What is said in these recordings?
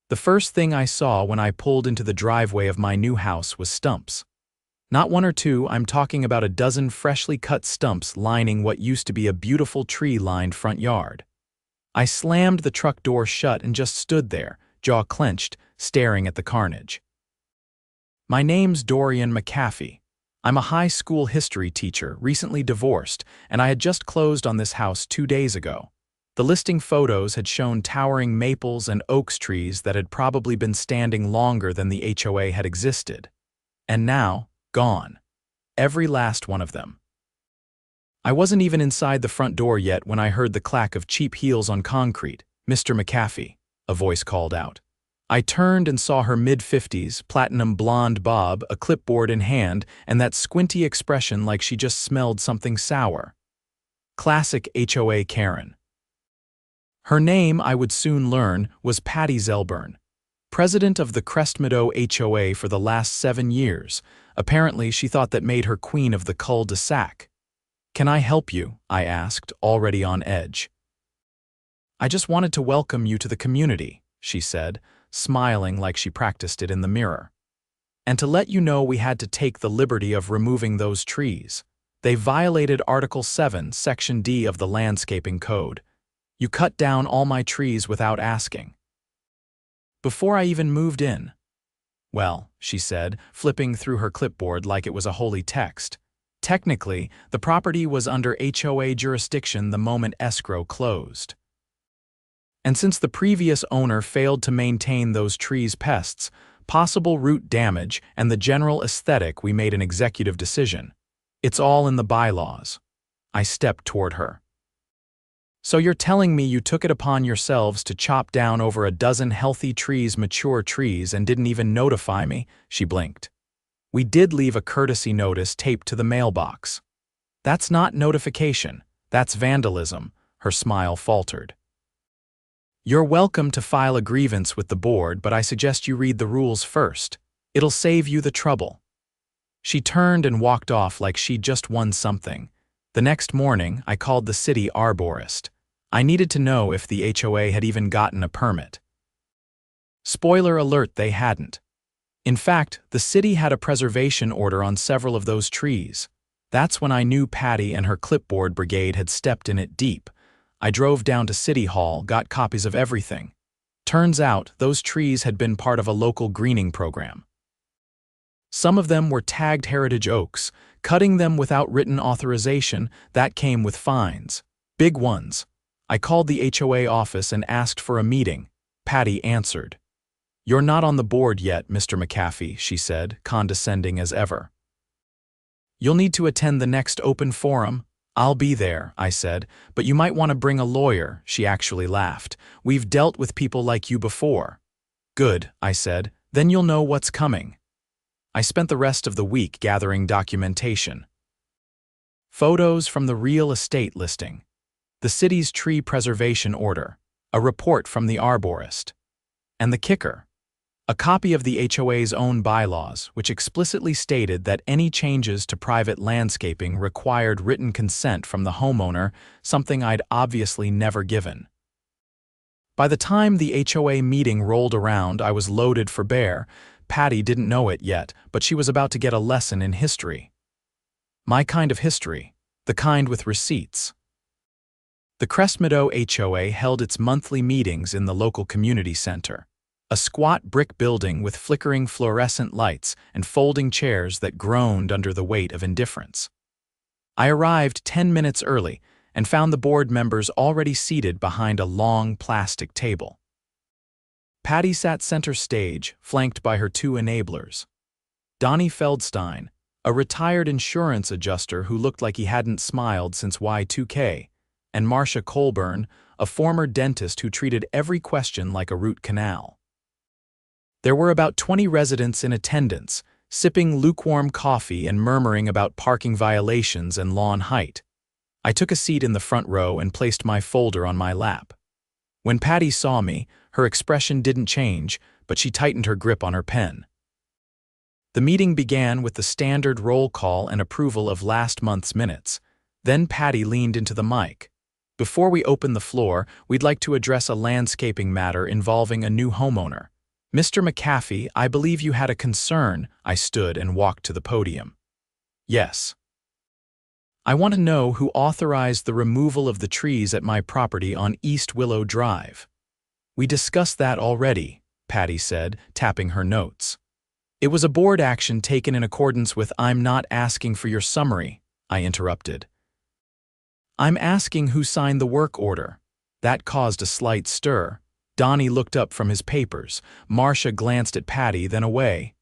The first thing I saw when I pulled into the driveway of my new house was stumps. Not one or two, I'm talking about a dozen freshly cut stumps lining what used to be a beautiful tree-lined front yard. I slammed the truck door shut and just stood there, jaw clenched, staring at the carnage. My name's Dorian McCaffey. I'm a high school history teacher, recently divorced, and I had just closed on this house 2 days ago. The listing photos had shown towering maples and oaks trees that had probably been standing longer than the HOA had existed. And now, gone. Every last one of them. I wasn't even inside the front door yet when I heard the clack of cheap heels on concrete. "Mr. McCaffey," a voice called out. I turned and saw her mid-50s, platinum blonde bob, a clipboard in hand, and that squinty expression like she just smelled something sour. Classic HOA Karen. Her name, I would soon learn, was Patty Zelburn, president of the Crestmeadow HOA for the last 7 years. Apparently, she thought that made her queen of the cul-de-sac. "Can I help you?" I asked, already on edge. "I just wanted to welcome you to the community," she said, smiling like she practiced it in the mirror. "And to let you know we had to take the liberty of removing those trees. They violated Article 7, Section D of the Landscaping Code. You cut down all my trees without asking. Before I even moved in." "Well," she said, flipping through her clipboard like it was a holy text. "Technically, the property was under HOA jurisdiction the moment escrow closed. And since the previous owner failed to maintain those trees' pests, possible root damage, and the general aesthetic, we made an executive decision. It's all in the bylaws." I stepped toward her. "So you're telling me you took it upon yourselves to chop down over a dozen healthy trees, mature trees, and didn't even notify me?" She blinked. "We did leave a courtesy notice taped to the mailbox." "That's not notification. That's vandalism," her smile faltered. "You're welcome to file a grievance with the board, but I suggest you read the rules first. It'll save you the trouble." She turned and walked off like she'd just won something. The next morning, I called the city arborist. I needed to know if the HOA had even gotten a permit. Spoiler alert, they hadn't. In fact, the city had a preservation order on several of those trees. That's when I knew Patty and her clipboard brigade had stepped in it deep. I drove down to City Hall, got copies of everything. Turns out, those trees had been part of a local greening program. Some of them were tagged heritage oaks. Cutting them without written authorization, that came with fines. Big ones. I called the HOA office and asked for a meeting. Patty answered. "You're not on the board yet, Mr. McCaffey," she said, condescending as ever. "You'll need to attend the next open forum." "I'll be there," I said, "but you might want to bring a lawyer." She actually laughed. "We've dealt with people like you before." "Good," I said, "then you'll know what's coming." I spent the rest of the week gathering documentation. Photos from the real estate listing, the city's tree preservation order, a report from the arborist, and the kicker, a copy of the HOA's own bylaws, which explicitly stated that any changes to private landscaping required written consent from the homeowner, something I'd obviously never given. By the time the HOA meeting rolled around, I was loaded for bear. Patty didn't know it yet, but she was about to get a lesson in history. My kind of history, the kind with receipts. The Crestmeadow HOA held its monthly meetings in the local community center, a squat brick building with flickering fluorescent lights and folding chairs that groaned under the weight of indifference. I arrived 10 minutes early and found the board members already seated behind a long plastic table. Patty sat center stage, flanked by her 2 enablers. Donnie Feldstein, a retired insurance adjuster who looked like he hadn't smiled since Y2K, and Marcia Colburn, a former dentist who treated every question like a root canal. There were about 20 residents in attendance, sipping lukewarm coffee and murmuring about parking violations and lawn height. I took a seat in the front row and placed my folder on my lap. When Patty saw me, her expression didn't change, but she tightened her grip on her pen. The meeting began with the standard roll call and approval of last month's minutes. Then Patty leaned into the mic. "Before we open the floor, we'd like to address a landscaping matter involving a new homeowner. Mr. McCaffey, I believe you had a concern. I stood and walked to the podium. Yes. I want to know who authorized the removal of the trees at my property on East Willow Drive. We discussed that already, Patty said, tapping her notes. It was a board action taken in accordance with I'm not asking for your summary, I interrupted. I'm asking who signed the work order. That caused a slight stir. Donnie looked up from his papers. Marcia glanced at Patty, then away.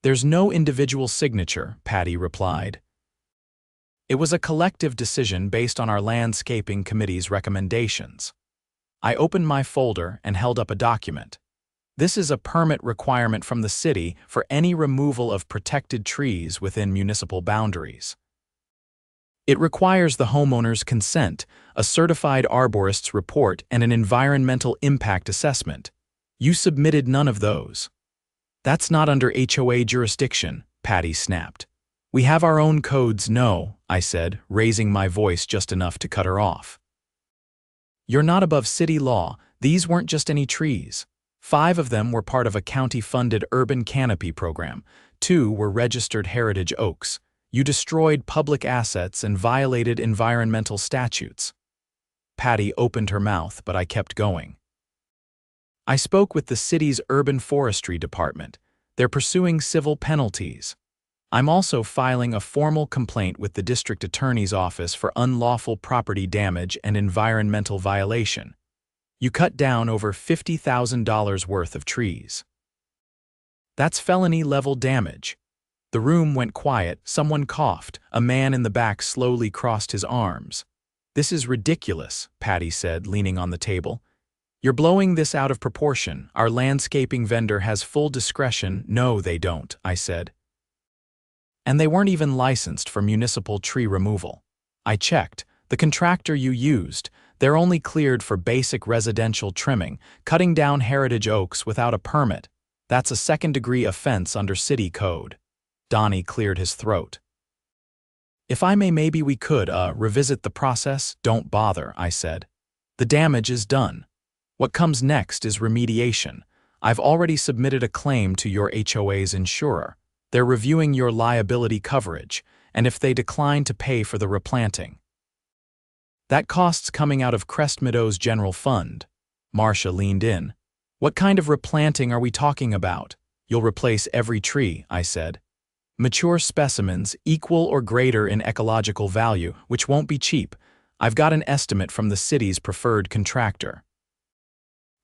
There's no individual signature, Patty replied. It was a collective decision based on our landscaping committee's recommendations. I opened my folder and held up a document. This is a permit requirement from the city for any removal of protected trees within municipal boundaries. It requires the homeowner's consent, a certified arborist's report, and an environmental impact assessment. You submitted none of those. That's not under HOA jurisdiction, Patty snapped. We have our own codes, no, I said, raising my voice just enough to cut her off. You're not above city law. These weren't just any trees. 5 of them were part of a county-funded urban canopy program. 2 were registered heritage oaks. You destroyed public assets and violated environmental statutes. Patty opened her mouth, but I kept going. I spoke with the city's urban forestry department. They're pursuing civil penalties. I'm also filing a formal complaint with the district attorney's office for unlawful property damage and environmental violation. You cut down over $50,000 worth of trees. That's felony-level damage. The room went quiet, someone coughed, a man in the back slowly crossed his arms. This is ridiculous, Patty said, leaning on the table. You're blowing this out of proportion. Our landscaping vendor has full discretion. No, they don't, I said. And they weren't even licensed for municipal tree removal. I checked. The contractor you used, they're only cleared for basic residential trimming, cutting down heritage oaks without a permit. That's a second-degree offense under city code. Donnie cleared his throat. If I may, maybe we could, revisit the process. Don't bother, I said. The damage is done. What comes next is remediation. I've already submitted a claim to your HOA's insurer. They're reviewing your liability coverage, and if they decline to pay for the replanting. That cost's coming out of Crest Meadows' general fund. Marcia leaned in. What kind of replanting are we talking about? You'll replace every tree, I said. Mature specimens, equal or greater in ecological value, which won't be cheap. I've got an estimate from the city's preferred contractor.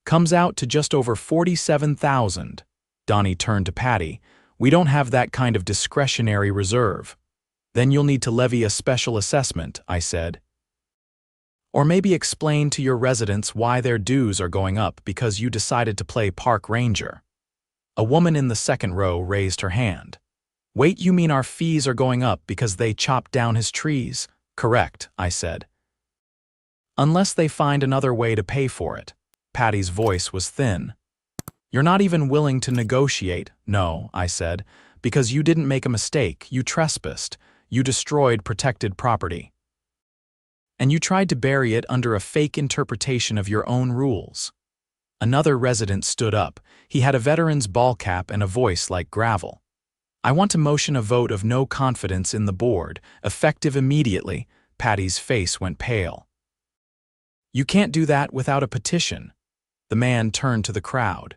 Comes out to just over $47,000. Donnie turned to Patty. We don't have that kind of discretionary reserve. Then you'll need to levy a special assessment, I said. Or maybe explain to your residents why their dues are going up because you decided to play park ranger. A woman in the second row raised her hand. Wait, you mean our fees are going up because they chopped down his trees? Correct, I said. Unless they find another way to pay for it. Patty's voice was thin. You're not even willing to negotiate. No, I said, because you didn't make a mistake. You trespassed. You destroyed protected property. And you tried to bury it under a fake interpretation of your own rules. Another resident stood up. He had a veteran's ball cap and a voice like gravel. I want to motion a vote of no confidence in the board, effective immediately. Patty's face went pale. You can't do that without a petition. The man turned to the crowd.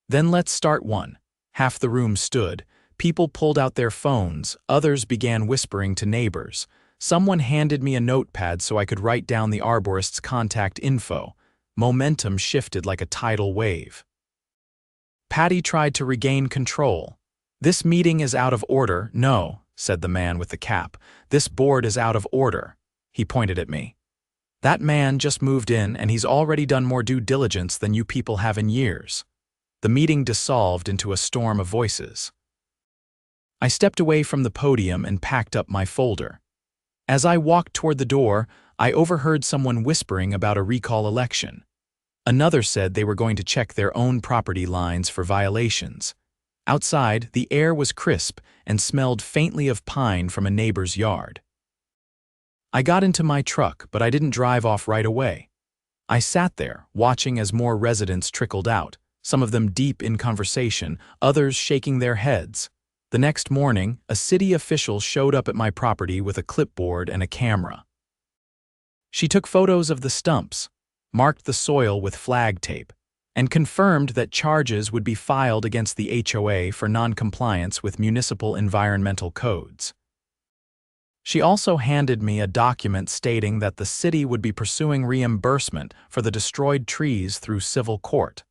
Then let's start one. Half the room stood. People pulled out their phones. Others began whispering to neighbors. Someone handed me a notepad so I could write down the arborist's contact info. Momentum shifted like a tidal wave. Patty tried to regain control. This meeting is out of order. No, said the man with the cap. This board is out of order. He pointed at me. That man just moved in and he's already done more due diligence than you people have in years. The meeting dissolved into a storm of voices. I stepped away from the podium and packed up my folder. As I walked toward the door, I overheard someone whispering about a recall election. Another said they were going to check their own property lines for violations. Outside, the air was crisp and smelled faintly of pine from a neighbor's yard. I got into my truck, but I didn't drive off right away. I sat there, watching as more residents trickled out. some of them deep in conversation, others shaking their heads. The next morning, a city official showed up at my property with a clipboard and a camera. She took photos of the stumps, marked the soil with flag tape, and confirmed that charges would be filed against the HOA for non-compliance with municipal environmental codes. She also handed me a document stating that the city would be pursuing reimbursement for the destroyed trees through civil court.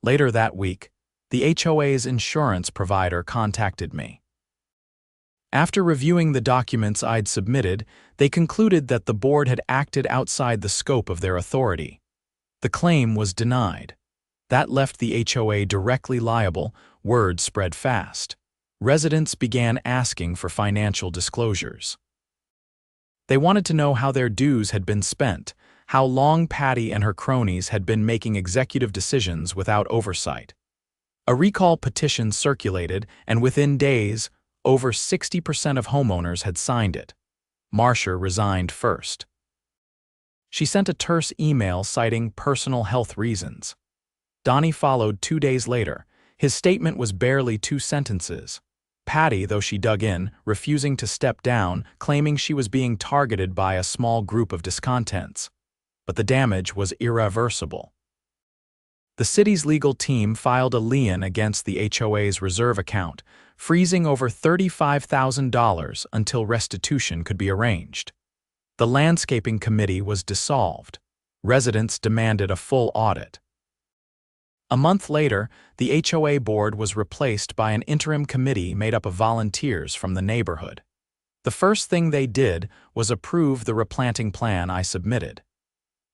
Later that week, the HOA's insurance provider contacted me. After reviewing the documents I'd submitted, they concluded that the board had acted outside the scope of their authority. The claim was denied. That left the HOA directly liable. Word spread fast. Residents began asking for financial disclosures. They wanted to know how their dues had been spent, how long Patty and her cronies had been making executive decisions without oversight. A recall petition circulated, and within days, over 60% of homeowners had signed it. Marcia resigned first. She sent a terse email citing personal health reasons. Donnie followed 2 days later. His statement was barely 2 sentences. Patty, though she dug in, refusing to step down, claiming she was being targeted by a small group of discontents. But the damage was irreversible. The city's legal team filed a lien against the HOA's reserve account, freezing over $35,000 until restitution could be arranged. The landscaping committee was dissolved. Residents demanded a full audit. A month later, the HOA board was replaced by an interim committee made up of volunteers from the neighborhood. The first thing they did was approve the replanting plan I submitted.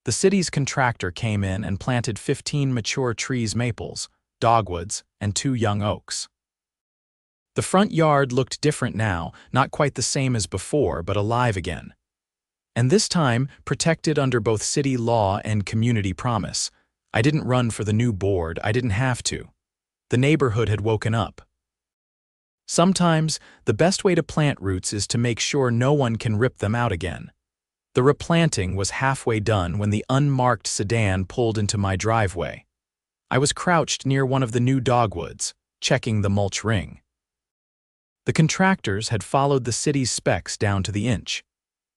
The city's contractor came in and planted 15 mature trees, maples, dogwoods, and 2 young oaks. The front yard looked different now, not quite the same as before, but alive again. And this time, protected under both city law and community promise. I didn't run for the new board, I didn't have to. The neighborhood had woken up. Sometimes, the best way to plant roots is to make sure no one can rip them out again. The replanting was halfway done when the unmarked sedan pulled into my driveway. I was crouched near one of the new dogwoods, checking the mulch ring. The contractors had followed the city's specs down to the inch.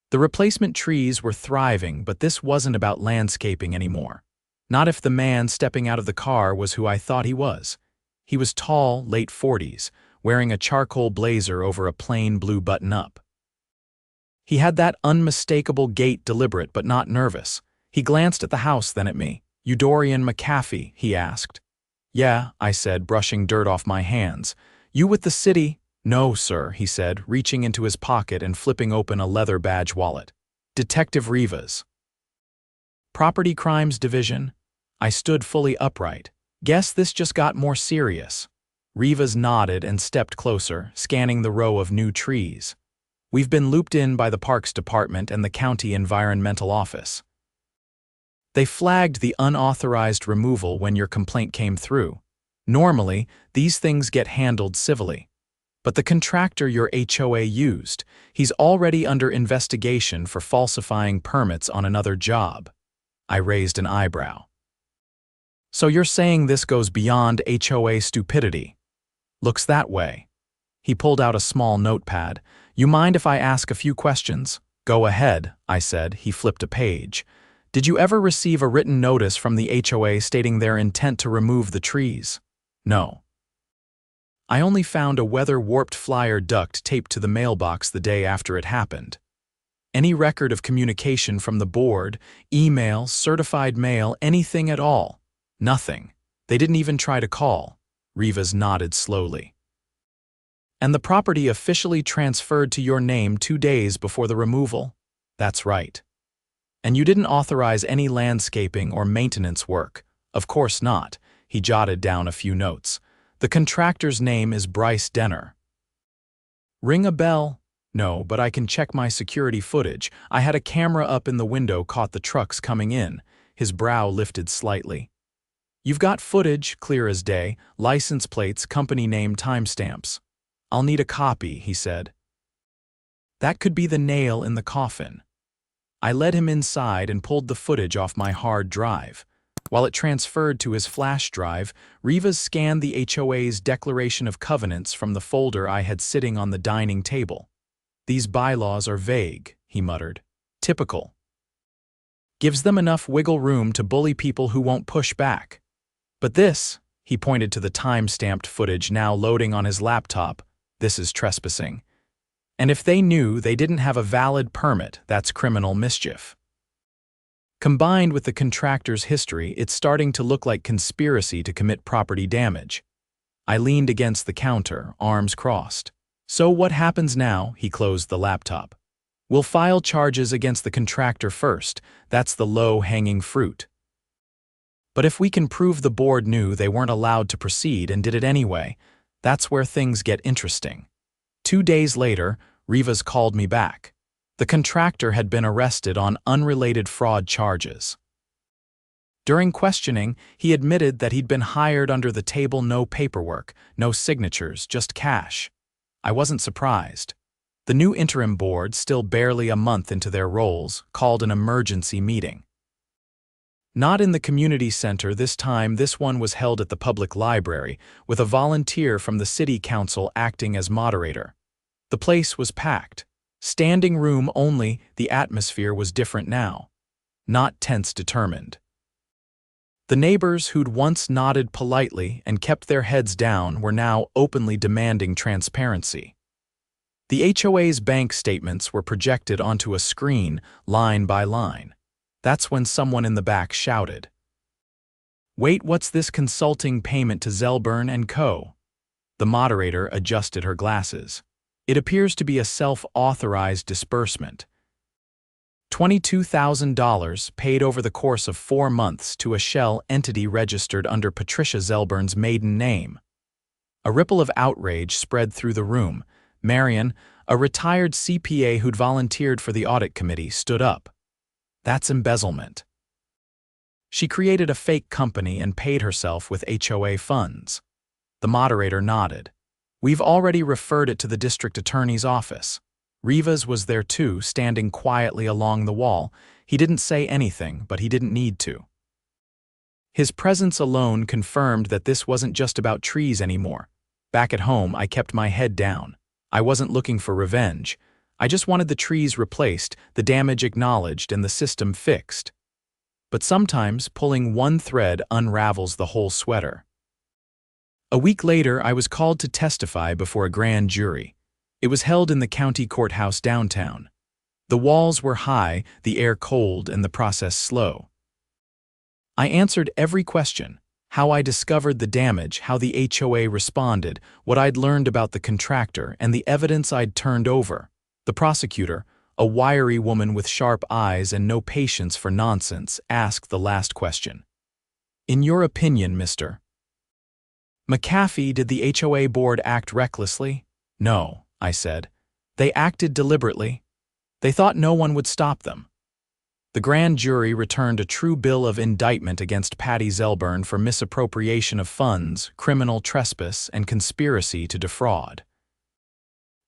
The replacement trees were thriving, but this wasn't about landscaping anymore. Not if the man stepping out of the car was who I thought he was. He was tall, late 40s, wearing a charcoal blazer over a plain blue button-up. He had that unmistakable gait, deliberate but not nervous. He glanced at the house, then at me. "You Dorian McCaffey?" he asked. "Yeah," I said, brushing dirt off my hands. "You with the city?" "No, sir," he said, reaching into his pocket and flipping open a leather badge wallet. "Detective Rivas." "Property Crimes Division?" I stood fully upright. "Guess this just got more serious." Rivas nodded and stepped closer, scanning the row of new trees. "We've been looped in by the Parks Department and the County Environmental Office. They flagged the unauthorized removal when your complaint came through. Normally, these things get handled civilly. But the contractor your HOA used, he's already under investigation for falsifying permits on another job." I raised an eyebrow. "So you're saying this goes beyond HOA stupidity?" "Looks that way." He pulled out a small notepad. "You mind if I ask a few questions?" "Go ahead," I said. He flipped a page. "Did you ever receive a written notice from the HOA stating their intent to remove the trees?" "No." I only found a weather-warped flyer duct taped to the mailbox the day after it happened. Any record of communication from the board, email, certified mail, anything at all? Nothing. They didn't even try to call. Rivas nodded slowly. "And the property officially transferred to your name 2 days before the removal?" "That's right." "And you didn't authorize any landscaping or maintenance work?" "Of course not." He jotted down a few notes. "The contractor's name is Bryce Denner." "Ring a bell?" "No, but I can check my security footage. I had a camera up in the window, caught the trucks coming in." His brow lifted slightly. "You've got footage, clear as day, license plates, company name, timestamps." "I'll need a copy," he said. That could be the nail in the coffin. I led him inside and pulled the footage off my hard drive. While it transferred to his flash drive, Rivas scanned the HOA's Declaration of Covenants from the folder I had sitting on the dining table. "These bylaws are vague," he muttered. "Typical. Gives them enough wiggle room to bully people who won't push back. But this," he pointed to the time-stamped footage now loading on his laptop, "this is trespassing. And if they knew they didn't have a valid permit, that's criminal mischief." Combined with the contractor's history, it's starting to look like conspiracy to commit property damage. I leaned against the counter, arms crossed. "So what happens now?" He closed the laptop. "We'll file charges against the contractor first. That's the low-hanging fruit. But if we can prove the board knew they weren't allowed to proceed and did it anyway, that's where things get interesting." 2 days later, Rivas called me back. The contractor had been arrested on unrelated fraud charges. During questioning, he admitted that he'd been hired under the table, no paperwork, no signatures, just cash. I wasn't surprised. The new interim board, still barely a month into their roles, called an emergency meeting. Not in the community center this time. This one was held at the public library, with a volunteer from the city council acting as moderator. The place was packed. Standing room only. The atmosphere was different now. Not tense, determined. The neighbors who'd once nodded politely and kept their heads down were now openly demanding transparency. The HOA's bank statements were projected onto a screen, line by line. That's when someone in the back shouted, "Wait, what's this consulting payment to Zelburn and Co.?" The moderator adjusted her glasses. "It appears to be a self-authorized disbursement. $22,000 paid over the course of 4 months to a shell entity registered under Patricia Zelburn's maiden name." A ripple of outrage spread through the room. Marion, a retired CPA who'd volunteered for the audit committee, stood up. "That's embezzlement. She created a fake company and paid herself with HOA funds." The moderator nodded. "We've already referred it to the district attorney's office." Rivas was there too, standing quietly along the wall. He didn't say anything, but he didn't need to. His presence alone confirmed that this wasn't just about trees anymore. Back at home, I kept my head down. I wasn't looking for revenge. I just wanted the trees replaced, the damage acknowledged, and the system fixed. But sometimes pulling one thread unravels the whole sweater. A week later, I was called to testify before a grand jury. It was held in the county courthouse downtown. The walls were high, the air cold, and the process slow. I answered every question: how I discovered the damage, how the HOA responded, what I'd learned about the contractor, and the evidence I'd turned over. The prosecutor, a wiry woman with sharp eyes and no patience for nonsense, asked the last question. "In your opinion, Mr. McCaffey, did the HOA board act recklessly?" "No," I said. "They acted deliberately. They thought no one would stop them." The grand jury returned a true bill of indictment against Patty Zelburn for misappropriation of funds, criminal trespass, and conspiracy to defraud.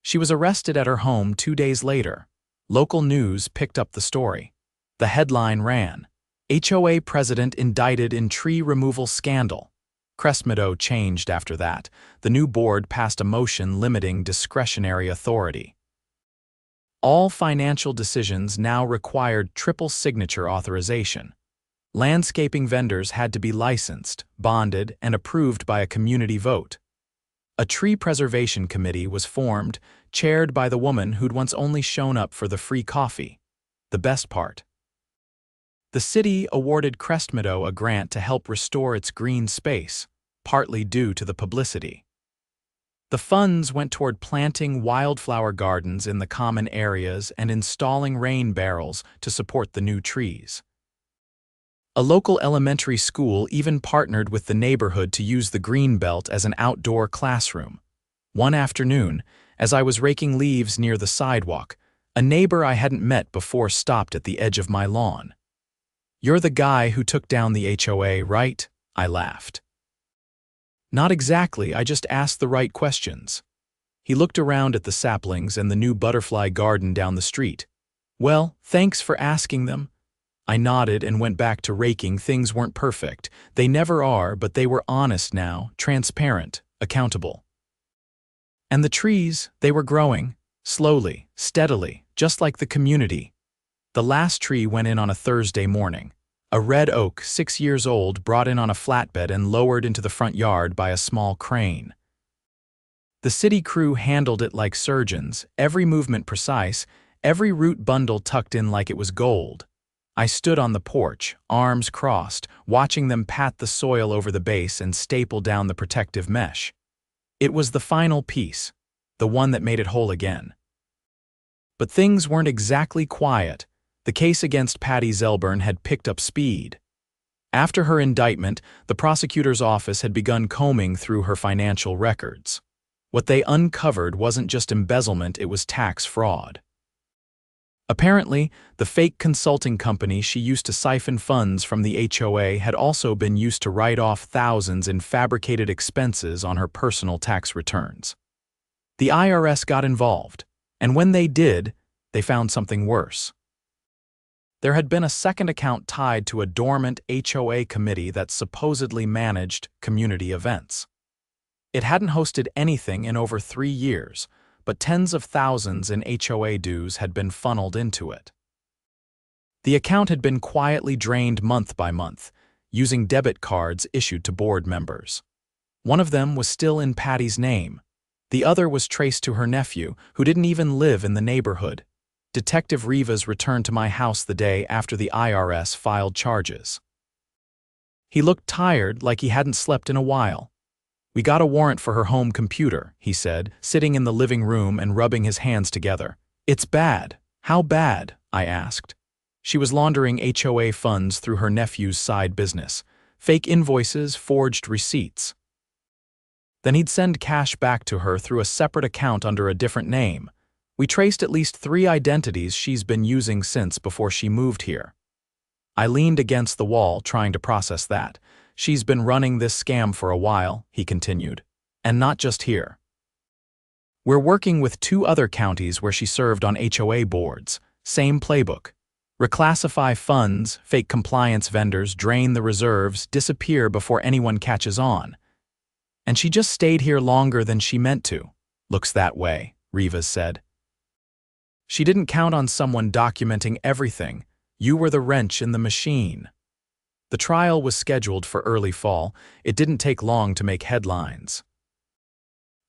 She was arrested at her home 2 days later. Local news picked up the story. The headline ran, "HOA president indicted in tree removal scandal." Crestmeadow changed after that. The new board passed a motion limiting discretionary authority. All financial decisions now required triple signature authorization. Landscaping vendors had to be licensed, bonded, and approved by a community vote. A tree preservation committee was formed, chaired by the woman who'd once only shown up for the free coffee. The best part: the city awarded Crestmeadow a grant to help restore its green space, partly due to the publicity. The funds went toward planting wildflower gardens in the common areas and installing rain barrels to support the new trees. A local elementary school even partnered with the neighborhood to use the green belt as an outdoor classroom. One afternoon, as I was raking leaves near the sidewalk, a neighbor I hadn't met before stopped at the edge of my lawn. "You're the guy who took down the HOA, right?" I laughed. "Not exactly, I just asked the right questions." He looked around at the saplings and the new butterfly garden down the street. "Well, thanks for asking them. I nodded and went back to raking. Things weren't perfect. They never are, but they were honest now, transparent, accountable. And the trees, they were growing, slowly, steadily, just like the community. The last tree went in on a Thursday morning. A red oak, 6 years old, brought in on a flatbed and lowered into the front yard by a small crane. The city crew handled it like surgeons, every movement precise, every root bundle tucked in like it was gold. I stood on the porch, arms crossed, watching them pat the soil over the base and staple down the protective mesh. It was the final piece, the one that made it whole again. But things weren't exactly quiet. The case against Patty Zelburn had picked up speed. After her indictment, the prosecutor's office had begun combing through her financial records. What they uncovered wasn't just embezzlement, it was tax fraud. Apparently, the fake consulting company she used to siphon funds from the HOA had also been used to write off thousands in fabricated expenses on her personal tax returns. The IRS got involved, and when they did, they found something worse. There had been a second account tied to a dormant HOA committee that supposedly managed community events. It hadn't hosted anything in over 3 years, but tens of thousands in HOA dues had been funneled into it. The account had been quietly drained month by month, using debit cards issued to board members. One of them was still in Patty's name. The other was traced to her nephew, who didn't even live in the neighborhood. Detective Rivas returned to my house the day after the IRS filed charges. He looked tired, like he hadn't slept in a while. "We got a warrant for her home computer," he said, sitting in the living room and rubbing his hands together. "It's bad." "How bad?" I asked. She was laundering HOA funds through her nephew's side business. Fake invoices, forged receipts. Then he'd send cash back to her through a separate account under a different name. We traced at least 3 identities she's been using since before she moved here. I leaned against the wall, trying to process that. "She's been running this scam for a while," he continued. "And not just here. We're working with 2 other counties where she served on HOA boards. Same playbook. Reclassify funds, fake compliance vendors, drain the reserves, disappear before anyone catches on. And she just stayed here longer than she meant to." "Looks that way," Rivas said. "She didn't count on someone documenting everything. You were the wrench in the machine." The trial was scheduled for early fall. It didn't take long to make headlines.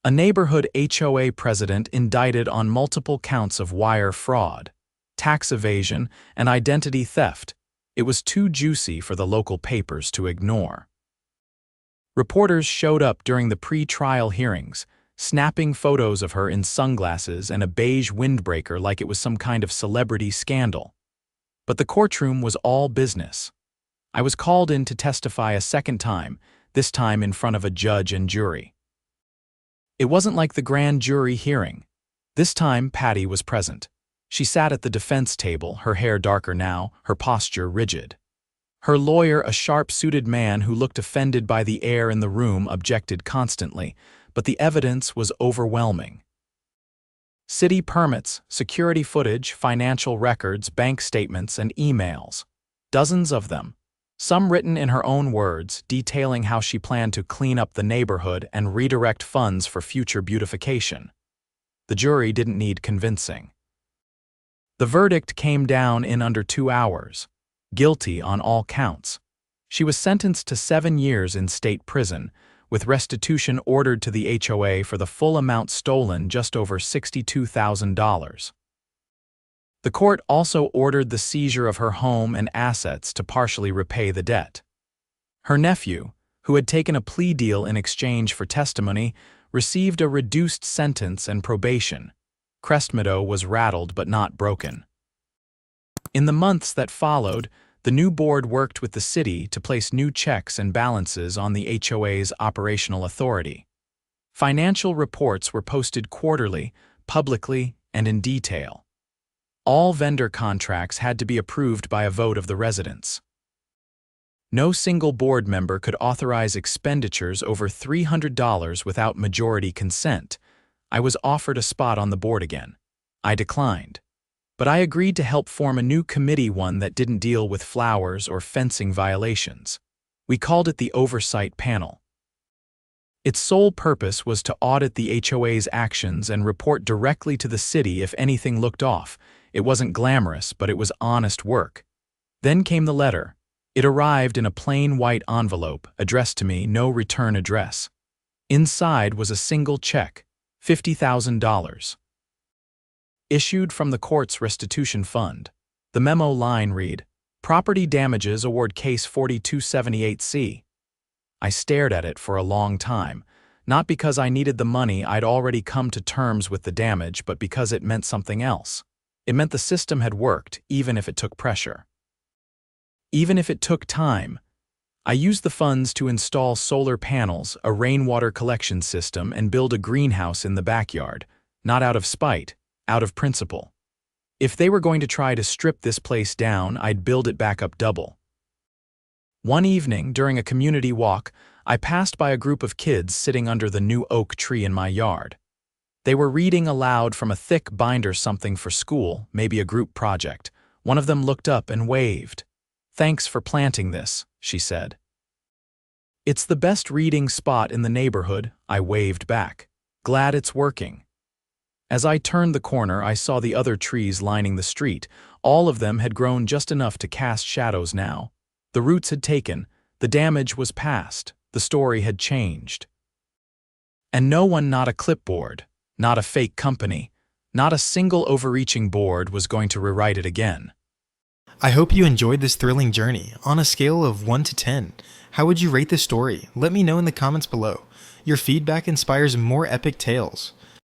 A neighborhood HOA president indicted on multiple counts of wire fraud, tax evasion, and identity theft. It was too juicy for the local papers to ignore. Reporters showed up during the pre-trial hearings, snapping photos of her in sunglasses and a beige windbreaker like it was some kind of celebrity scandal. But the courtroom was all business. I was called in to testify a second time, this time in front of a judge and jury. It wasn't like the grand jury hearing. This time, Patty was present. She sat at the defense table, her hair darker now, her posture rigid. Her lawyer, a sharp-suited man who looked offended by the air in the room, objected constantly, but the evidence was overwhelming. City permits, security footage, financial records, bank statements, and emails. Dozens of them. Some written in her own words, detailing how she planned to clean up the neighborhood and redirect funds for future beautification. The jury didn't need convincing. The verdict came down in under 2 hours. Guilty on all counts. She was sentenced to 7 years in state prison, with restitution ordered to the HOA for the full amount stolen, just over $62,000. The court also ordered the seizure of her home and assets to partially repay the debt. Her nephew, who had taken a plea deal in exchange for testimony, received a reduced sentence and probation. Crestmeadow was rattled but not broken. In the months that followed, the new board worked with the city to place new checks and balances on the HOA's operational authority. Financial reports were posted quarterly, publicly, and in detail. All vendor contracts had to be approved by a vote of the residents. No single board member could authorize expenditures over $300 without majority consent. I was offered a spot on the board again. I declined. But I agreed to help form a new committee, one that didn't deal with flowers or fencing violations. We called it the Oversight Panel. Its sole purpose was to audit the HOA's actions and report directly to the city if anything looked off. It wasn't glamorous, but it was honest work. Then came the letter. It arrived in a plain white envelope, addressed to me, no return address. Inside was a single check, $50,000. Issued from the court's restitution fund. The memo line read, "Property Damages Award Case 4278C." I stared at it for a long time, not because I needed the money. I'd already come to terms with the damage, but because it meant something else. It meant the system had worked, even if it took pressure. Even if it took time. I used the funds to install solar panels, a rainwater collection system, and build a greenhouse in the backyard, not out of spite, out of principle. If they were going to try to strip this place down, I'd build it back up double. One evening, during a community walk, I passed by a group of kids sitting under the new oak tree in my yard. They were reading aloud from a thick binder, something for school, maybe a group project. One of them looked up and waved. "Thanks for planting this," she said. "It's the best reading spot in the neighborhood," I waved back. "Glad it's working." As I turned the corner, I saw the other trees lining the street. All of them had grown just enough to cast shadows now. The roots had taken, the damage was past, the story had changed. And no one, not a clipboard, not a fake company, not a single overreaching board was going to rewrite it again. I hope you enjoyed this thrilling journey. On a scale of 1 to 10, how would you rate this story? Let me know in the comments below. Your feedback inspires more epic tales.